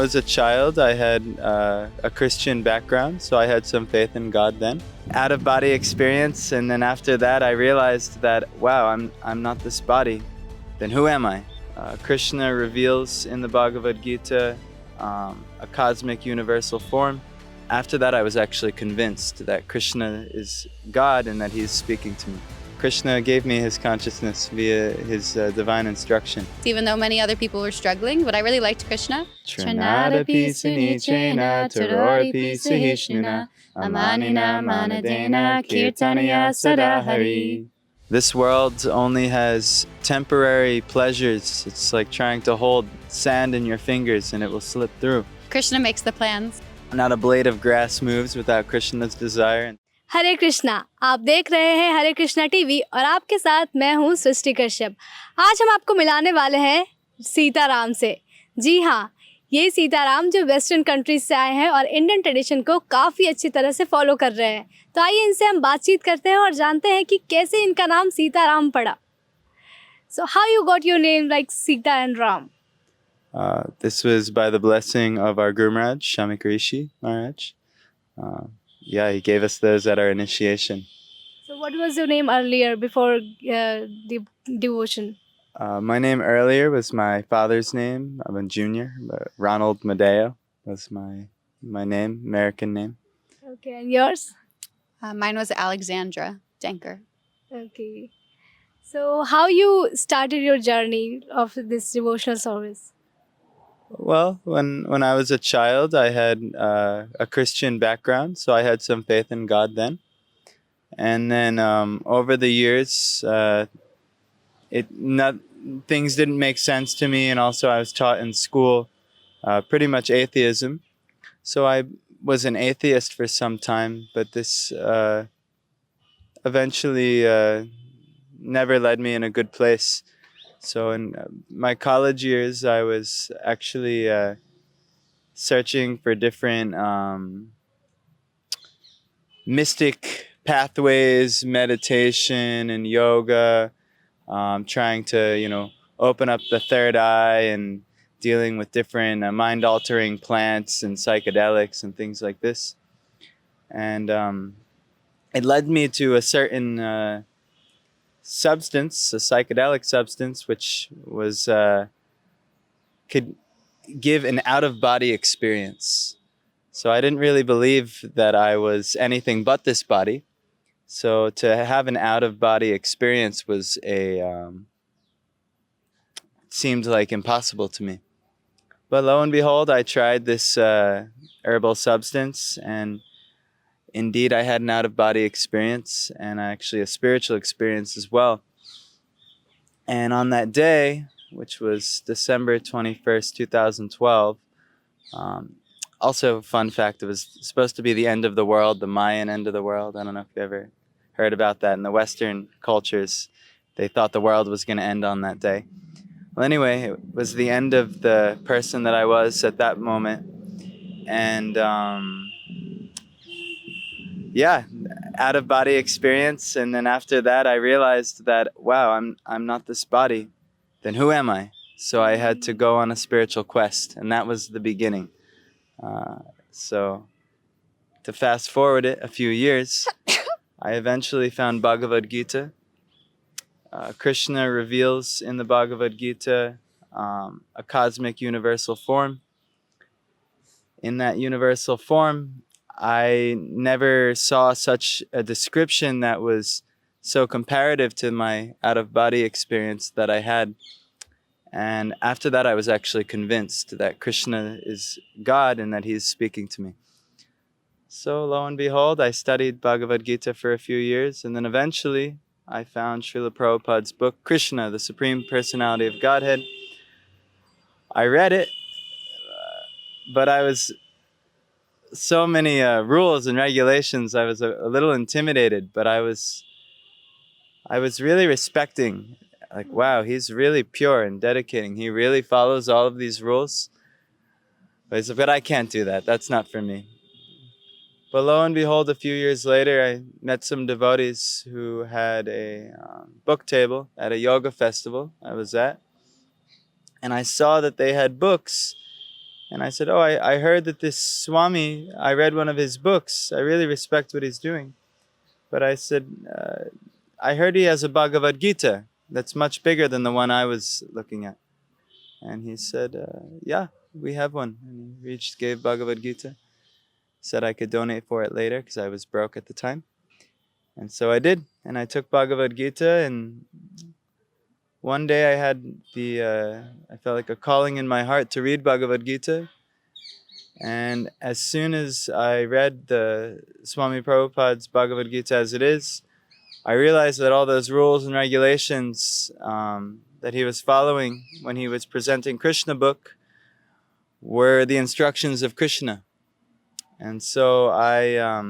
was a child, I had a Christian background, so I had some faith in God then. Out-of-body experience, and then after that I realized that, wow, I'm not this body. Then who am I? Krishna reveals in the Bhagavad Gita a cosmic universal form. After that I was actually convinced that Krishna is God and that He's speaking to me. Krishna gave me his consciousness via his divine instruction. Even though many other people were struggling, but I really liked Krishna. Trinadapi sunichena taroripi sahishnuna amanina manadena kirtanaya sadahari. This world only has temporary pleasures. It's like trying to hold sand in your fingers and it will slip through. Krishna makes the plans. Not a blade of grass moves without Krishna's desire. हरे कृष्णा, आप देख रहे हैं हरे Krishna TV और आपके साथ मैं हूं सृष्टि कश्यप। आज हम आपको मिलाने वाले हैं सीता राम से। जी हाँ, ये सीता राम जो वेस्टर्न कंट्रीज से आए हैं और इंडियन ट्रेडिशन को काफ़ी अच्छी तरह से फॉलो कर रहे हैं। तो आइए इनसे हम बातचीत करते हैं और जानते हैं कि कैसे इनका नाम सीता राम पड़ा। So how you got your name like Sita and Ram? This was by the blessing of our Guru Maharaj, Shamikarishi Maharaj. Yeah, he gave us those at our initiation. So what was your name earlier before the devotion? My name earlier was my father's name. I'm a junior. Ronald Madeo was my name, American name. Okay, and yours? Mine was Alexandra Denker. Okay. So how you started your journey of this devotional service? Well, when I was a child, I had a Christian background, so I had some faith in God then. And then over the years, things didn't make sense to me, and also I was taught in school pretty much atheism. So I was an atheist for some time, but this eventually never led me in a good place. So in my college years, I was actually searching for different mystic pathways, meditation and yoga, trying to, open up the third eye and dealing with different mind-altering plants and psychedelics and things like this. And it led me to a certain substance, a psychedelic substance, which was could give an out-of-body experience. So I didn't really believe that I was anything but this body. So to have an out-of-body experience was seemed like impossible to me. But lo and behold, I tried this herbal substance, and indeed, I had an out-of-body experience, and actually a spiritual experience as well. And on that day, which was December 21st, 2012, also, fun fact, it was supposed to be the end of the world, the Mayan end of the world. I don't know if you ever heard about that. In the Western cultures, they thought the world was going to end on that day. Well, anyway, it was the end of the person that I was at that moment. And yeah, out-of-body experience, and then after that I realized that, wow, I'm not this body. Then who am I? So I had to go on a spiritual quest, and that was the beginning. So to fast forward it a few years, I eventually found Bhagavad Gita. Krishna reveals in the Bhagavad Gita a cosmic universal form. In that universal form, I never saw such a description that was so comparative to my out-of-body experience that I had. And after that, I was actually convinced that Krishna is God and that He's speaking to me. So lo and behold, I studied Bhagavad Gita for a few years, and then eventually I found Srila Prabhupada's book, Krishna, the Supreme Personality of Godhead. I read it, but I was so many rules and regulations. I was a little intimidated, but I was really respecting, like, wow, he's really pure and dedicating. He really follows all of these rules. But I can't do that. That's not for me. But lo and behold, a few years later, I met some devotees who had a book table at a yoga festival I was at. And I saw that they had books And I said, oh, I heard that this Swami, I read one of his books. I really respect what he's doing. But I said, I heard he has a Bhagavad Gita that's much bigger than the one I was looking at. And he said, yeah, we have one. And he gave Bhagavad Gita. Said I could donate for it later because I was broke at the time. And so I did. And I took Bhagavad Gita, and one day I felt like a calling in my heart to read Bhagavad Gita. And as soon as I read the Swami Prabhupada's Bhagavad Gita as it is, I realized that all those rules and regulations that he was following when he was presenting Krishna book were the instructions of Krishna. And so I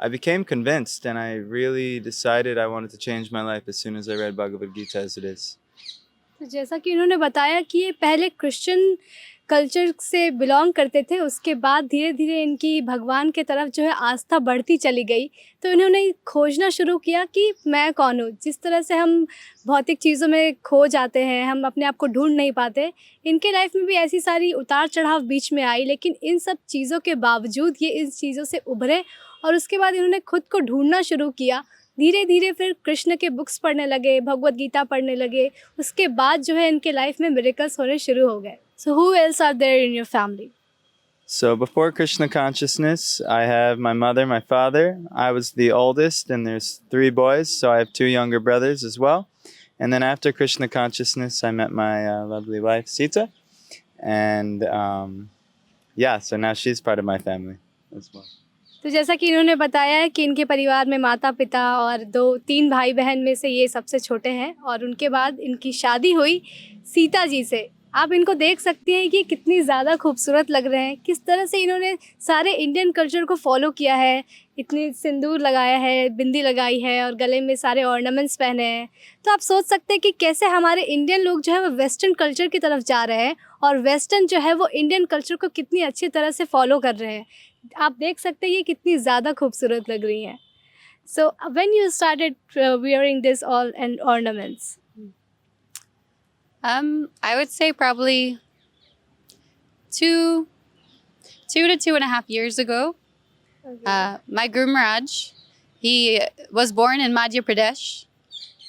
became convinced, and I really decided I wanted to change my life as soon as I read Bhagavad Gita as it is. तो जैसा कि उन्होंने बताया कि ये पहले Christian culture से belong करते थे, उसके बाद धीरे धीरे इनकी भगवान के तरफ जो है आस्था बढ़ती चली गई। तो इन्होंने खोजना शुरू किया कि मैं कौन हूँ। जिस तरह से हम भौतिक चीज़ों में खो जाते हैं, हम अपने आप को ढूंढ नहीं पाते, इनके लाइफ में भी ऐसी सारी उतार चढ़ाव बीच में आई, लेकिन इन सब चीज़ों के बावजूद ये इन चीज़ों से उभरे और उसके बाद इन्होंने खुद को ढूंढना शुरू किया। धीरे धीरे फिर कृष्ण के बुक्स पढ़ने लगे, भगवद गीता पढ़ने लगे। उसके बाद जो है इनके लाइफ में मिरेकल्स होने शुरू हो गए। So who else are there in your family? So before Krishna consciousness, I have my mother, my father. I was the oldest, and there's 3 boys, so I have 2 younger brothers as well. And then after Krishna consciousness, I met my lovely wife, Sita. And so now she's part of my family as well. तो जैसा कि इन्होंने बताया है कि इनके परिवार में माता पिता और 2-3 भाई बहन में से ये सबसे छोटे हैं, और उनके बाद इनकी शादी हुई सीता जी से। आप इनको देख सकती हैं कि कितनी ज़्यादा खूबसूरत लग रहे हैं, किस तरह से इन्होंने सारे इंडियन कल्चर को फॉलो किया है। इतनी सिंदूर लगाया है, बिंदी लगाई है और गले में सारे ऑर्नामेंट्स पहने हैं। तो आप सोच सकते हैं कि कैसे हमारे इंडियन लोग जो है वो वेस्टर्न कल्चर की तरफ जा रहे हैं, और वेस्टर्न जो है वो इंडियन कल्चर को कितनी अच्छी तरह से फॉलो कर रहे हैं। आप देख सकते हैं ये कितनी ज़्यादा खूबसूरत लग रही हैं। So when you started wearing this all and ornaments? I would say probably 2 to 2.5 years ago. Okay. My Guru Maharaj, he was born in Madhya Pradesh.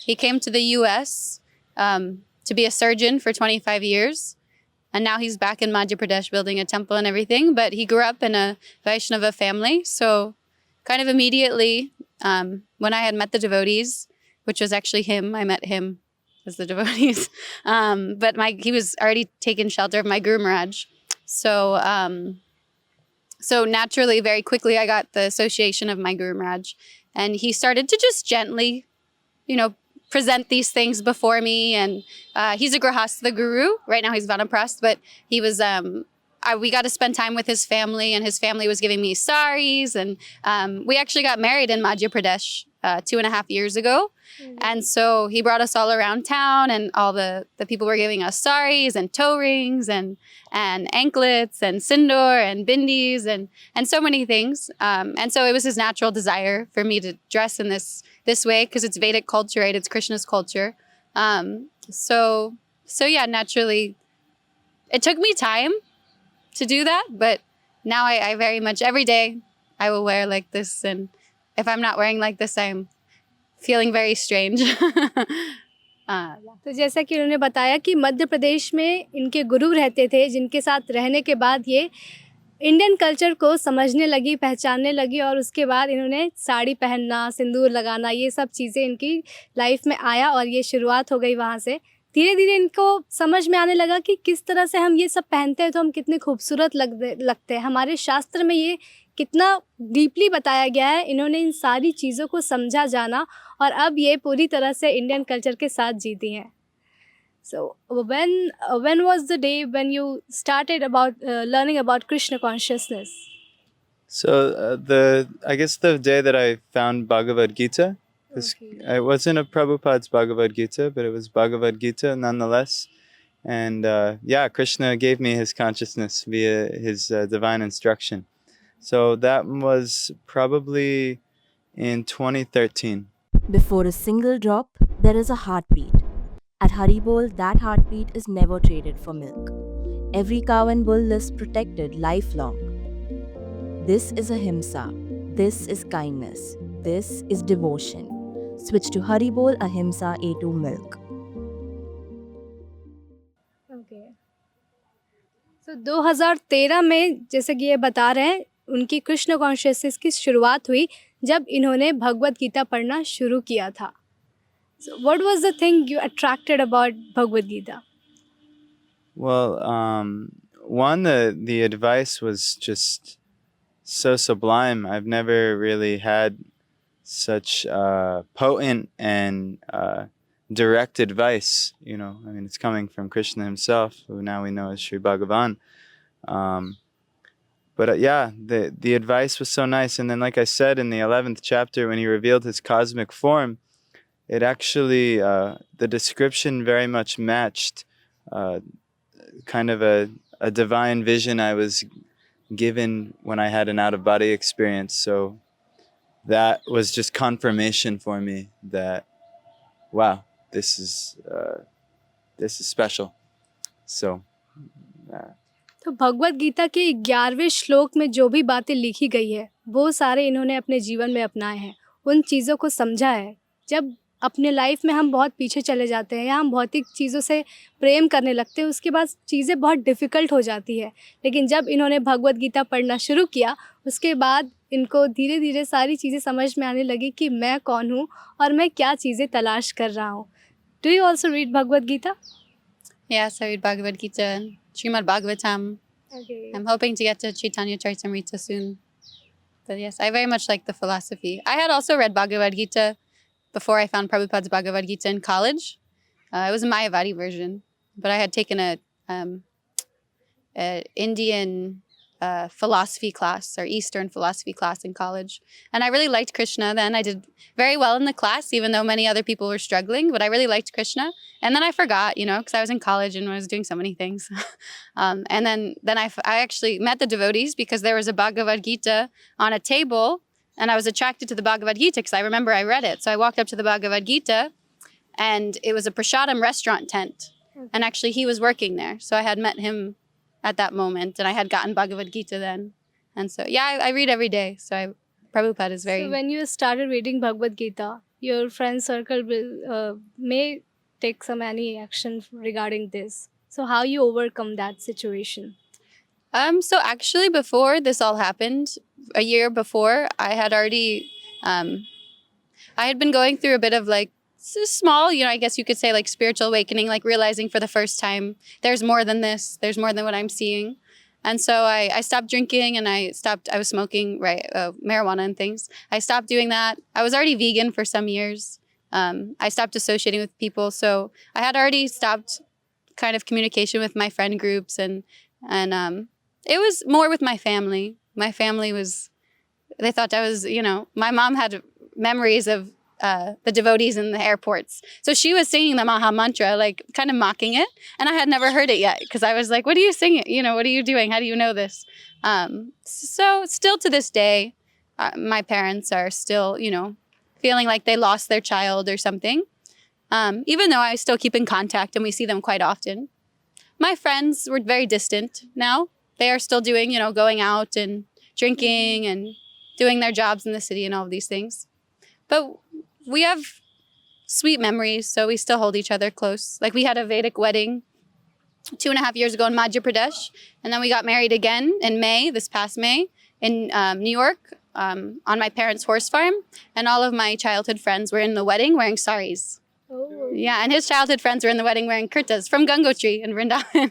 He came to the US to be a surgeon for 25 years. And now he's back in Madhya Pradesh building a temple and everything. But he grew up in a Vaishnava family. So kind of immediately, when I had met the devotees, which was actually him, I met him as the devotees. But he was already taken shelter of my Guru Maharaj. So naturally, very quickly, I got the association of my Guru Maharaj. And he started to just gently, present these things before me. And he's a Grahastha guru. Right now he's Vanaprasth, but he was, we got to spend time with his family, and his family was giving me saris. And we actually got married in Madhya Pradesh 2.5 years ago. Mm-hmm. And so he brought us all around town, and all the people were giving us saris and toe rings and anklets and sindoor and bindis and so many things. And so it was his natural desire for me to dress in this way, because it's Vedic culture, right? It's Krishna's culture. So yeah, naturally, it took me time to do that, but now I very much, every day I will wear like this, and if I'm not wearing like this, I'm feeling very strange. तो जैसा कि उन्होंने बताया कि मध्य प्रदेश में इनके गुरु रहते थे, जिनके साथ रहने के बाद ये इंडियन कल्चर को समझने लगी, पहचानने लगी, और उसके बाद इन्होंने साड़ी पहनना, सिंदूर लगाना, ये सब चीज़ें इनकी लाइफ में आया, और ये शुरुआत हो गई वहाँ से। धीरे धीरे इनको समझ में आने लगा कि किस तरह से हम ये सब पहनते हैं तो हम कितने खूबसूरत लगते हैं। हमारे शास्त्र में ये कितना डीपली बताया गया है। इन्होंने इन सारी चीज़ों को समझा जाना, और अब ये पूरी तरह से इंडियन कल्चर के साथ जीती हैं। So when was the day when you started about learning about Krishna consciousness? So I guess the day that I found Bhagavad Gita, Okay. it wasn't a Prabhupada's Bhagavad Gita, but it was Bhagavad Gita nonetheless. And Krishna gave me his consciousness via his divine instruction. So that was probably in 2013. Before a single drop, there is a heartbeat. At Haribol, that heartbeat is never traded for milk. Every cow and bull is protected lifelong. This is ahimsa. This is kindness. This is devotion. Switch to Haribol Ahimsa A2 milk. Okay, तो 2013 में जैसे कि ये बता रहे हैं उनकी Krishna consciousness की शुरुआत हुई जब इन्होंने भगवद गीता पढ़ना शुरू किया था. So what was the thing you attracted about Bhagavad Gita? Well, one, the advice was just so sublime. I've never really had such potent and direct advice. You know, I mean, it's coming from Krishna himself, who now we know as Sri Bhagavan. But yeah, the advice was so nice. And then, like I said, in the 11th chapter, when he revealed his cosmic form, it actually, the description very much matched kind of a divine vision I was given when I had an out-of-body experience. So that was just confirmation for me that, wow, this is special. So तो भगवद गीता के 11वें श्लोक में जो भी बातें लिखी गई है वो सारे इन्होंने अपने जीवन में अपनाए हैं, उन चीज़ों को समझा है. जब अपने लाइफ में हम बहुत पीछे चले जाते हैं या हम भौतिक चीज़ों से प्रेम करने लगते हैं, उसके बाद चीज़ें बहुत डिफ़िकल्ट हो जाती है. लेकिन जब इन्होंने भगवद गीता पढ़ना शुरू किया उसके बाद इनको धीरे धीरे सारी चीज़ें समझ में आने लगी कि मैं कौन हूँ और मैं क्या चीज़ें तलाश कर रहा हूँ. Do you also read Bhagavad Gita? Yes, I read Bhagavad Gita and Srimad Bhagavatam. Okay. I'm hoping to get to Chaitanya Charitamrita soon. But yes, I very much like the philosophy. I had also read Bhagavad Gita before I found Prabhupada's Bhagavad Gita in college. It was a Mayavadi version, but I had taken a Indian philosophy class or Eastern philosophy class in college. And I really liked Krishna then. I did very well in the class, even though many other people were struggling, but I really liked Krishna. And then I forgot, you know, because I was in college and I was doing so many things. And then I actually met the devotees because there was a Bhagavad Gita on a table and I was attracted to the Bhagavad Gita because I remember I read it. So I walked up to the Bhagavad Gita and it was a prasadam restaurant tent. And actually he was working there. So I had met him at that moment and I had gotten Bhagavad Gita then. And so, yeah, I read every day. So Prabhupada is very... So when you started reading Bhagavad Gita, your friend circle will, may take some any action regarding this. So how you overcome that situation? So actually before this all happened, a year before, I had already, I had been going through a bit of like small, you know, I guess you could say like spiritual awakening, like realizing for the first time, there's more than this, there's more than what I'm seeing. And so I stopped drinking and I was smoking, marijuana and things. I stopped doing that. I was already vegan for some years. I stopped associating with people. So I had already stopped kind of communication with my friend groups and it was more with my family. My family they thought I was, you know, my mom had memories of the devotees in the airports. So she was singing the Maha Mantra, like kind of mocking it. And I had never heard it yet because I was like, what are you singing? You know, what are you doing? How do you know this? So still to this day, my parents are still, you know, feeling like they lost their child or something. Even though I still keep in contact and we see them quite often. My friends were very distant now. They are still doing, you know, going out and drinking and doing their jobs in the city and all of these things. But we have sweet memories, so we still hold each other close. Like we had a Vedic wedding 2.5 years ago in Madhya Pradesh, and then we got married again in May, this past May, in New York on my parents' horse farm. And all of my childhood friends were in the wedding wearing saris. Oh. Yeah, and his childhood friends were in the wedding wearing kurtas from Gangotri in Vrindavan.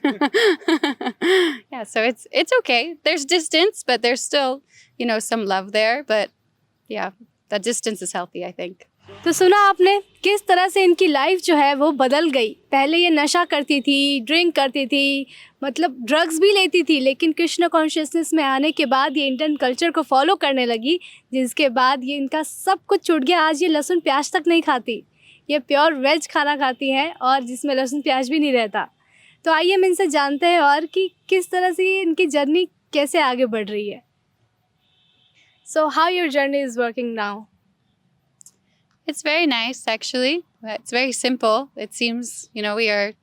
Yeah, so it's okay. There's distance, but there's still, you know, some love there. But yeah, that distance is healthy, I think. तो सुना आपने किस तरह से इनकी life जो है वो बदल गई. पहले ये नशा करती थी, ड्रिंक करती थी, मतलब ड्रग्स भी लेती थी, लेकिन कृष्ण कॉन्शियसनेस में आने के बाद ये इंडियन कल्चर को फॉलो करने लगी, जिसके बाद ये इनका सब कुछ छूट गया. आज ये लहसुन प्याज तक नहीं खाती, ये प्योर वेज खाना खाती हैं और जिसमें लहसुन प्याज भी नहीं रहता. तो आइए हम इनसे जानते हैं और कि किस तरह से इनकी जर्नी कैसे आगे बढ़ रही है. So how your journey is working now? It's very nice, actually. It's very simple. It seems, you know, we are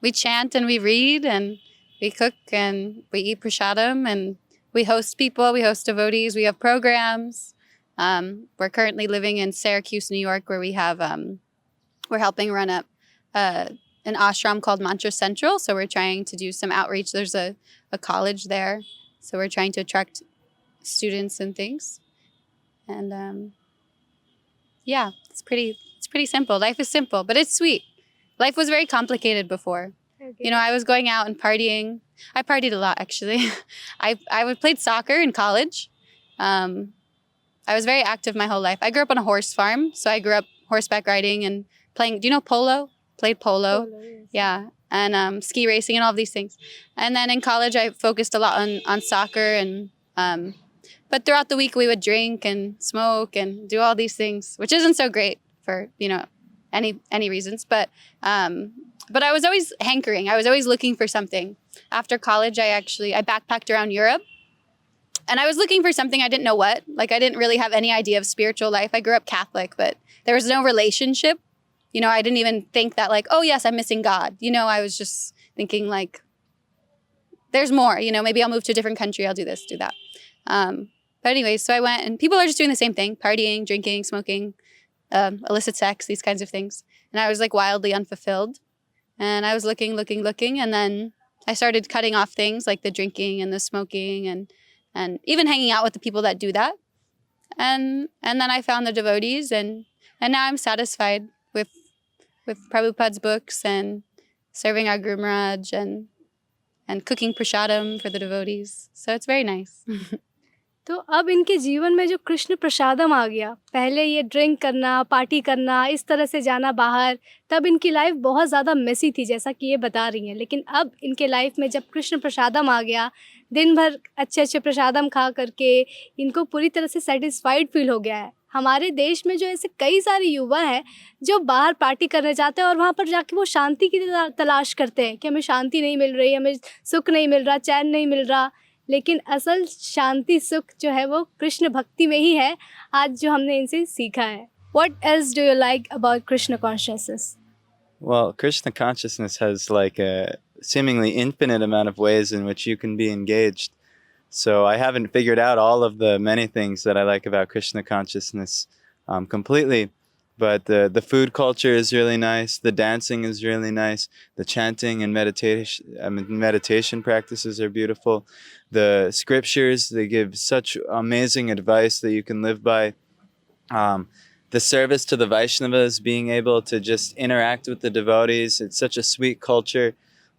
we chant and we read and we cook and we eat prasadam and we host people, we host devotees, we have programs. We're currently living in Syracuse, New York, where we have, we're helping run up an ashram called Mantra Central. So we're trying to do some outreach. There's a college there. So we're trying to attract students and things. And yeah, it's pretty simple. Life is simple, but it's sweet. Life was very complicated before. Okay. You know, I was going out and partying. I partied a lot, actually. I played soccer in college. I was very active my whole life. I grew up on a horse farm, so I grew up horseback riding and playing. Do you know polo? Played polo. Yes. Yeah, and ski racing and all of these things. And then in college, I focused a lot on soccer and. But throughout the week, we would drink and smoke and do all these things, which isn't so great for, you know, any reasons. But I was always hankering. I was always looking for something. After college, I backpacked around Europe. And I was looking for something, I didn't know what. Like, I didn't really have any idea of spiritual life. I grew up Catholic, but there was no relationship. You know, I didn't even think that, like, oh, yes, I'm missing God. You know, I was just thinking, like, there's more. You know, maybe I'll move to a different country. I'll do this, do that. But anyways, so I went, and people are just doing the same thing, partying, drinking, smoking, illicit sex, these kinds of things. And I was like wildly unfulfilled. And I was looking, and then I started cutting off things like the drinking and the smoking and even hanging out with the people that do that. And then I found the devotees, and now I'm satisfied with Prabhupada's books and serving our Guru Maharaj and cooking prasadam for the devotees. So it's very nice. तो अब इनके जीवन में जो कृष्ण प्रसादम आ गया, पहले ये drink करना, पार्टी करना, इस तरह से जाना बाहर, तब इनकी लाइफ बहुत ज़्यादा मेसी थी, जैसा कि ये बता रही हैं. लेकिन अब इनके लाइफ में जब कृष्ण प्रसादम आ गया, दिन भर अच्छे अच्छे प्रसादम खा करके इनको पूरी तरह से सेटिस्फाइड फील हो गया है. हमारे देश में जो ऐसे कई सारे युवा हैं जो बाहर पार्टी करने जाते हैं और वहाँ पर जाके वो शांति की तलाश करते हैं कि हमें शांति नहीं मिल रही, हमें सुख नहीं मिल रहा, चैन नहीं मिल रहा. लेकिन असल शांति सुख जो है वो कृष्ण भक्ति में ही है, आज जो हमने इनसे सीखा है. What else do you like about Krishna consciousness? Well, Krishna consciousness has like a seemingly infinite amount of ways in which you can be engaged. So I haven't figured out all of the many things that I like about Krishna consciousness completely. But the food culture is really nice. The dancing is really nice. The chanting and meditation practices are beautiful. The scriptures, they give such amazing advice that you can live by. The service to the Vaishnavas, being able to just interact with the devotees, it's such a sweet culture.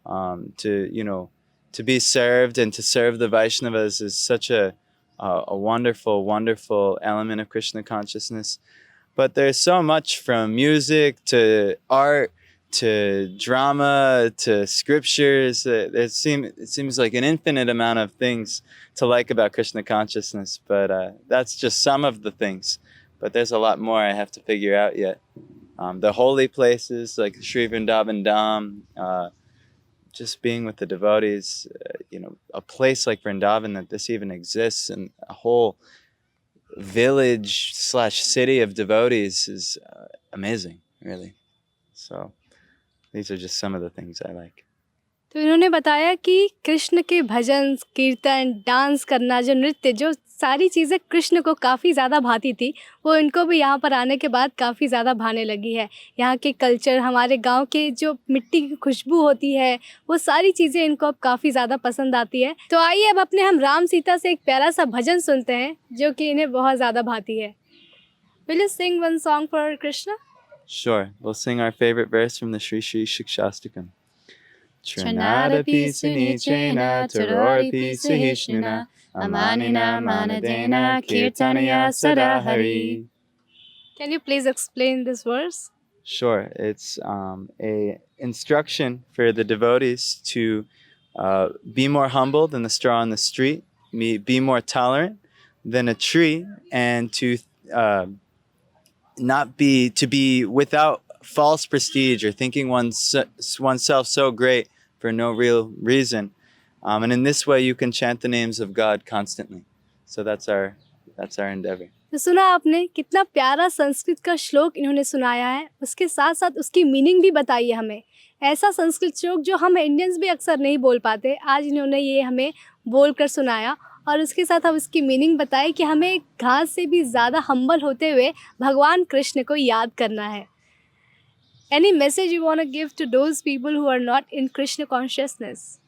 To be served and to serve the Vaishnavas is such a wonderful, wonderful element of Krishna consciousness. But there's so much from music to art to drama to scriptures. It seems like an infinite amount of things to like about Krishna consciousness. But that's just some of the things. But there's a lot more I have to figure out yet. The holy places like Sri Vrindavan Dham, just being with the devotees, a place like Vrindavan that this even exists, and a whole village/city of devotees is amazing, really. So these are just some of the things I like. तो इन्होंने बताया कि कृष्ण के भजन, कीर्तन, dance करना, जो नृत्य, जो सारी चीज़ें कृष्ण को काफ़ी ज़्यादा भाती थी, वो इनको भी यहाँ पर आने के बाद काफ़ी ज़्यादा भाने लगी है. यहाँ के कल्चर, हमारे गांव के जो मिट्टी की खुशबू होती है, वो सारी चीज़ें इनको अब काफ़ी ज़्यादा पसंद आती है. तो आइए अब अपने हम राम सीता से एक प्यारा सा भजन सुनते हैं जो कि इन्हें बहुत ज़्यादा भाती है. Will you sing one song for Krishna? Sure. We'll sing our favorite verse from the Sri Sri Shikshastakam. Trinadapi sunichena taroripi sahishnuna amanina manadena kirtanaya sadahari. Can you please explain this verse? Sure. It's a instruction for the devotees to be more humble than the straw on the street, be more tolerant than a tree, and to be without false prestige or thinking oneself so great for no real reason. And in this way, you can chant the names of God constantly. So that's our that's our endeavor. तो सुना आपने कितना प्यारा संस्कृत का श्लोक इन्होंने सुनाया है, उसके साथ साथ उसकी मीनिंग भी बताई है हमें। ऐसा संस्कृत श्लोक जो हम इंडियंस भी अक्सर नहीं बोल पाते, आज इन्होंने ये हमें बोल कर सुनाया और उसके साथ हम उसकी मीनिंग बताई कि हमें घास से भी ज़्यादा हम्बल होते हुए भगवान कृष्ण को याद करना है। Any message you want to give to those people who are not in Krishna consciousness?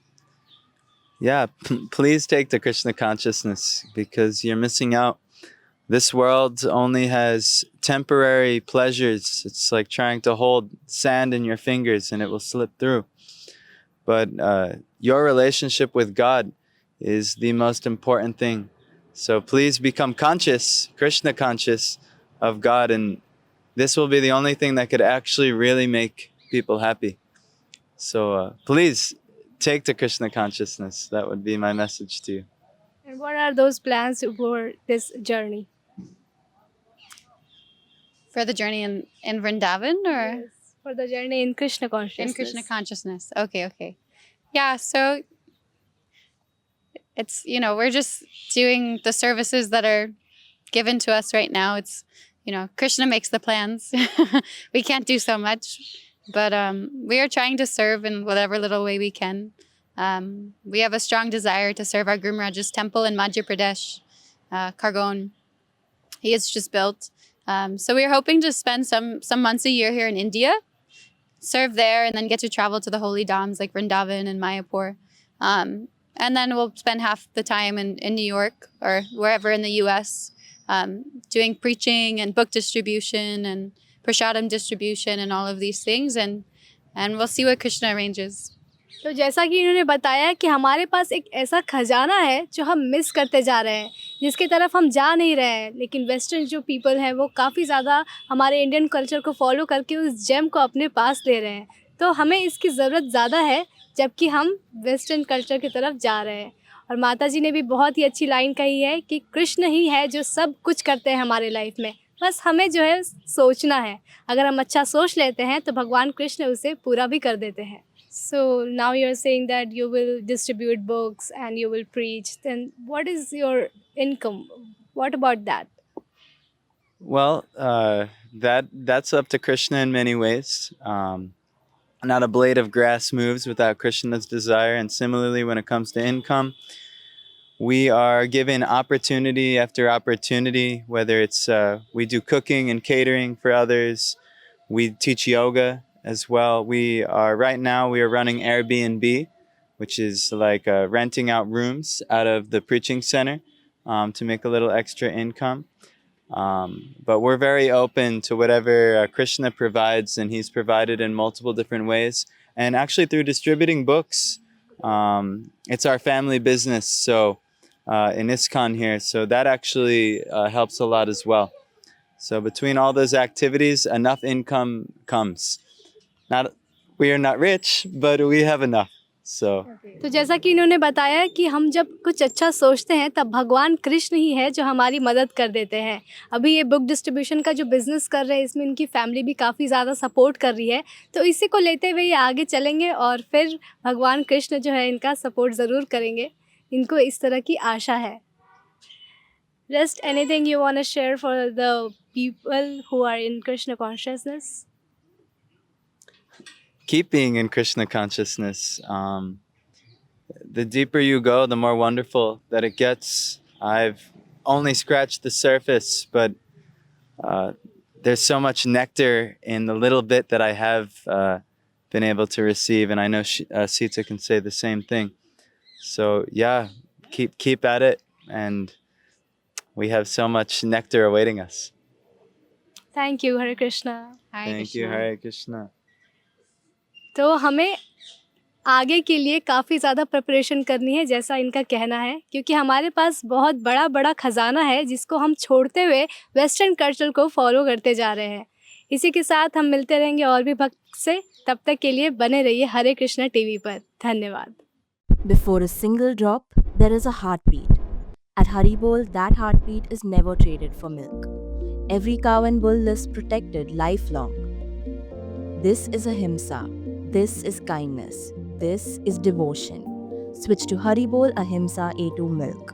Yeah, please take the Krishna consciousness because you're missing out. This world only has temporary pleasures. It's like trying to hold sand in your fingers and it will slip through. But your relationship with God is the most important thing. So please become conscious, Krishna conscious of God, and this will be the only thing that could actually really make people happy. So please take the Krishna consciousness. That would be my message to you. And what are those plans for this journey? For the journey in Vrindavan or Yes, for the journey in Krishna consciousness. in Krishna consciousness? Okay. Yeah, so it's, we're just doing the services that are given to us right now. It's, Krishna makes the plans. We can't do so much, but we are trying to serve in whatever little way we can. We have a strong desire to serve our Guru Maharaj's temple in Madhya Pradesh, Khargone. He is just built. So we're hoping to spend some months a year here in India, serve there, and then get to travel to the holy dhams like Vrindavan and Mayapur. And then we'll spend half the time in New York or wherever in the US, doing preaching and book distribution and prasadam distribution and all of these things. And we'll see what Krishna arranges. तो जैसा कि इन्होंने बताया कि हमारे पास एक ऐसा खजाना है जो हम मिस करते जा रहे हैं, जिसकी तरफ हम जा नहीं रहे हैं, लेकिन वेस्टर्न जो पीपल हैं वो काफ़ी ज़्यादा हमारे इंडियन कल्चर को फॉलो करके उस जेम को अपने पास ले रहे हैं। तो हमें इसकी ज़रूरत ज़्यादा है जबकि हम वेस्टर्न कल्चर की तरफ जा रहे हैं। और माता जी ने भी बहुत ही अच्छी लाइन कही है कि कृष्ण ही है जो सब कुछ करते हैं हमारे लाइफ में, बस हमें जो है सोचना है। अगर हम अच्छा सोच लेते हैं तो भगवान कृष्ण उसे पूरा भी कर देते हैं। So now you're saying that you will distribute books and you will preach. Then what is your income? What about that? Well, that's up to Krishna in many ways. Not a blade of grass moves without Krishna's desire. And similarly, when it comes to income, we are given opportunity after opportunity, whether it's we do cooking and catering for others, we teach yoga as well. Right now we are running Airbnb, which is like renting out rooms out of the preaching center to make a little extra income. But we're very open to whatever Krishna provides, and he's provided in multiple different ways. And actually through distributing books, it's our family business. So in ISKCON here, so that actually helps a lot as well. So between all those activities, enough income comes. We are not rich, but we have enough. So तो जैसा कि इन्होंने बताया कि हम जब कुछ अच्छा सोचते हैं तब भगवान कृष्ण ही है जो हमारी मदद कर देते हैं। अभी ये बुक डिस्ट्रीब्यूशन का जो बिज़नेस कर रहे हैं इसमें इनकी फैमिली भी काफ़ी ज़्यादा सपोर्ट कर रही है, तो इसी को लेते हुए ये आगे चलेंगे और फिर भगवान कृष्ण जो है इनका सपोर्ट ज़रूर करेंगे। इनको इस तरह की आशा है। Just anything you want to share for the people who are in Krishna consciousness? keep being in Krishna consciousness. The deeper you go, the more wonderful that it gets. I've only scratched the surface, but there's so much nectar in the little bit that I have been able to receive, and I know Sita can say the same thing. So yeah, keep at it, and we have so much nectar awaiting us. Thank you, Hare Krishna. Thank you, Hare Krishna. तो हमें आगे के लिए काफ़ी ज़्यादा preparation करनी है जैसा इनका कहना है, क्योंकि हमारे पास बहुत बड़ा बड़ा ख़जाना है जिसको हम छोड़ते हुए वेस्टर्न कल्चर को फॉलो करते जा रहे हैं। इसी के साथ हम मिलते रहेंगे और भी भक्त से, तब तक के लिए बने रहिए हरे कृष्णा टीवी पर। धन्यवाद। Before a single drop, there is a heartbeat. At Haribol, that heartbeat is never traded for milk. Every cow and bull lives protected lifelong. This is ahimsa. This is kindness. This is devotion. Switch to Haribol Ahimsa A2 milk.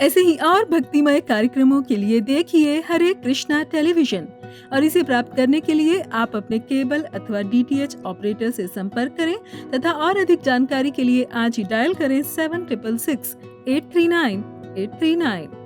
ऐसे ही और भक्तिमय कार्यक्रमों के लिए देखिए हरे Krishna television और इसे प्राप्त करने के लिए आप अपने केबल अथवा DTH ऑपरेटर से संपर्क करें तथा और अधिक जानकारी के लिए आज ही डायल करें 7666 839 839।